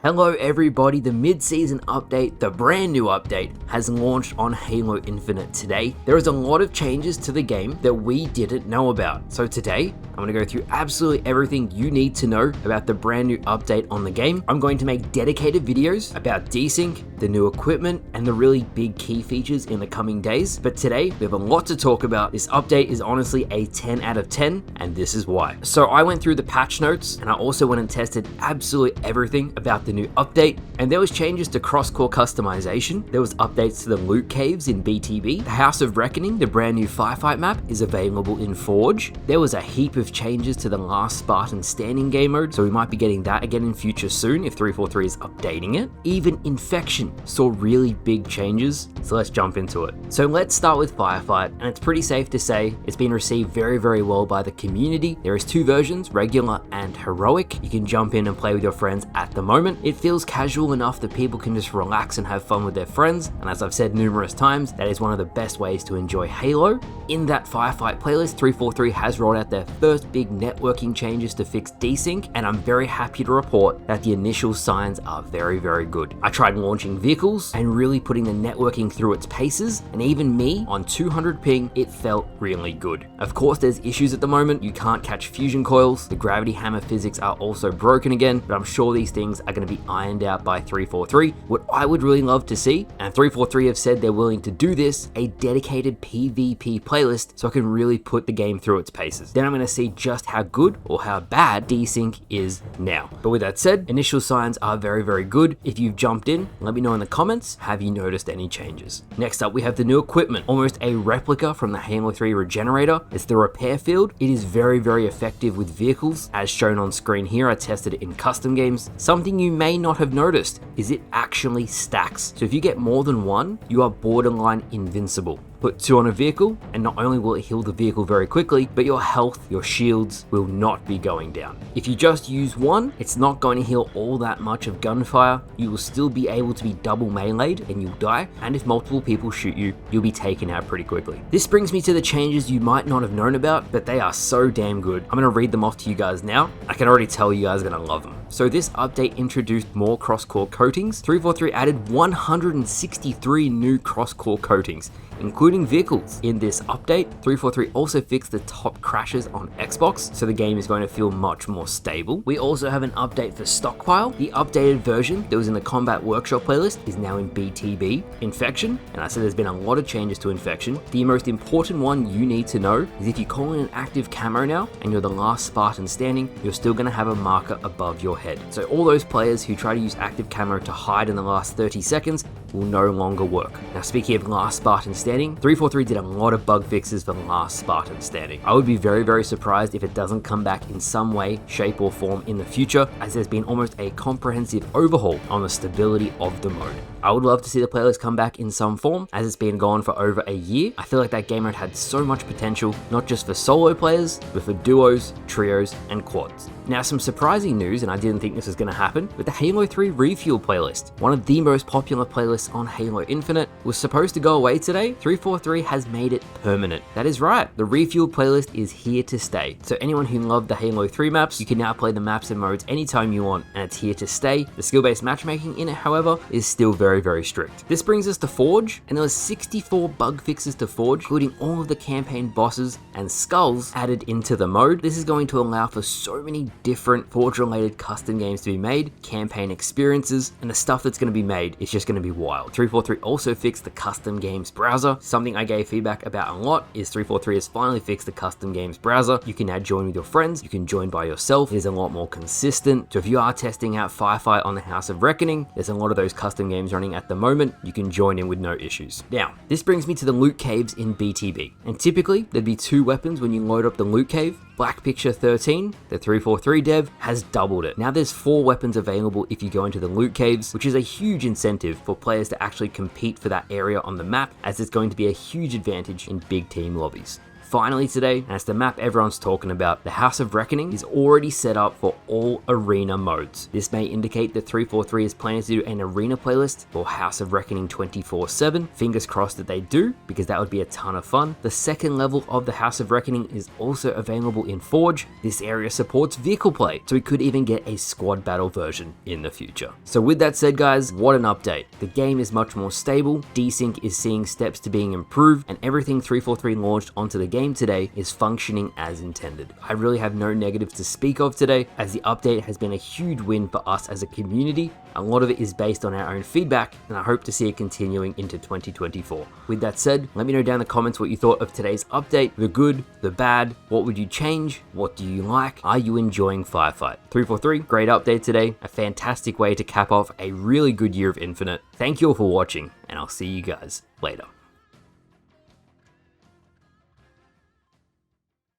Hello everybody, the mid-season update, the brand new update, has launched on Halo Infinite today. There is a lot of changes to the game that we didn't know about. So today, I'm going to go through absolutely everything you need to know about the brand new update on the game. I'm going to make dedicated videos about desync, the new equipment, and the really big key features in the coming days. But today, we have a lot to talk about. This update is honestly a 10 out of 10, and this is why. So I went through the patch notes, and I also went and tested absolutely everything about the new update, and there was changes to cross-core customization. There was updates to the loot caves in BTB. The House of Reckoning, the brand new Firefight map, is available in Forge. There was a heap of changes to the Lastspart Standing game mode, so we might be getting that again in future soon if 343 is updating it. Even Infection saw really big changes, so let's jump into it. So let's start with Firefight, and it's pretty safe to say it's been received very, very well by the community. There is two versions, regular and heroic. You can jump in and play with your friends at the moment. It feels casual enough that people can just relax and have fun with their friends, and as I've said numerous times, that is one of the best ways to enjoy Halo. In that Firefight playlist, 343 has rolled out their first big networking changes to fix desync, and I'm very happy to report that the initial signs are very, very good. I tried launching vehicles and really putting the networking through its paces, and even me on 200 ping, it felt really good. Of course, there's issues at the moment. You can't catch fusion coils. The gravity hammer physics are also broken again, but I'm sure these things are going to be ironed out by 343. What I would really love to see, and 343 have said they're willing to do this, a dedicated PvP playlist so I can really put the game through its paces. Then I'm going to see just how good or how bad desync is now. But with that said, initial signs are very, very good. If you've jumped in, let me know in the comments, have you noticed any changes? Next up, we have the new equipment, almost a replica from the Halo 3 regenerator. It's the repair field. It is very, very effective with vehicles. As shown on screen here, I tested it in custom games. Something you may not have noticed is it actually stacks. So if you get more than one, you are borderline invincible. Put two on a vehicle, and not only will it heal the vehicle very quickly, but your health, your shields will not be going down. If you just use one, it's not going to heal all that much of gunfire. You will still be able to be double meleeed and you'll die, and if multiple people shoot you, you'll be taken out pretty quickly. This brings me to the changes you might not have known about, but they are so damn good. I'm going to read them off to you guys now. I can already tell you guys are going to love them. So this update introduced more cross-core coatings. 343 added 163 new cross-core coatings, including vehicles. In this update, 343 also fixed the top crashes on Xbox, so the game is going to feel much more stable. We also have an update for Stockpile. The updated version that was in the Combat Workshop playlist is now in BTB. Infection, and I said there's been a lot of changes to Infection. The most important one you need to know is if you call in an active camo now, and you're the last Spartan standing, you're still going to have a marker above your head. So all those players who try to use active camo to hide in the last 30 seconds will no longer work. Now, speaking of last Spartan standing, 343 did a lot of bug fixes for last Spartan standing. I would be very, very surprised if it doesn't come back in some way, shape or form in the future, as there's been almost a comprehensive overhaul on the stability of the mode. I would love to see the playlist come back in some form, as it's been gone for over a year. I feel like that game mode had so much potential, not just for solo players, but for duos, trios, and quads. Now, some surprising news, and I didn't think this was going to happen, but the Halo 3 Refuel playlist, one of the most popular playlists on Halo Infinite, was supposed to go away today. 343 has made it permanent. That is right, the Refuel playlist is here to stay. So anyone who loved the Halo 3 maps, you can now play the maps and modes anytime you want, and it's here to stay. The skill-based matchmaking in it, however, is still very, very strict. This brings us to Forge, and there was 64 bug fixes to Forge, including all of the campaign bosses and skulls added into the mode. This is going to allow for so many different Forge-related custom games to be made, campaign experiences, and the stuff that's going to be made is just going to be wild. 343 also fixed the custom games browser. Something I gave feedback about a lot is 343 has finally fixed the custom games browser. You can now join with your friends, you can join by yourself. It is a lot more consistent. So if you are testing out Firefight on the House of Reckoning, there's a lot of those custom games running at the moment. You can join in with no issues. Now, this brings me to the loot caves in BTB. And typically, there'd be two weapons when you load up the loot cave. Black Picture 13, the 343 dev, has doubled it. Now there's 4 weapons available if you go into the loot caves, which is a huge incentive for players to actually compete for that area on the map, as it's going to be a huge advantage in big team lobbies. Finally today, and it's the map everyone's talking about, the House of Reckoning is already set up for all arena modes. This may indicate that 343 is planning to do an arena playlist for House of Reckoning 24/7. Fingers crossed that they do, because that would be a ton of fun. The second level of the House of Reckoning is also available in Forge. This area supports vehicle play, so we could even get a squad battle version in the future. So with that said guys, what an update. The game is much more stable, desync is seeing steps to being improved, and everything 343 launched onto the game today is functioning as intended. I really have no negatives to speak of today, as the update has been a huge win for us as a community. A lot of it is based on our own feedback, and I hope to see it continuing into 2024. With that said, let me know down in the comments what you thought of today's update, the good, the bad, what would you change, what do you like, are you enjoying Firefight? 343, great update today, a fantastic way to cap off a really good year of Infinite. Thank you all for watching, and I'll see you guys later.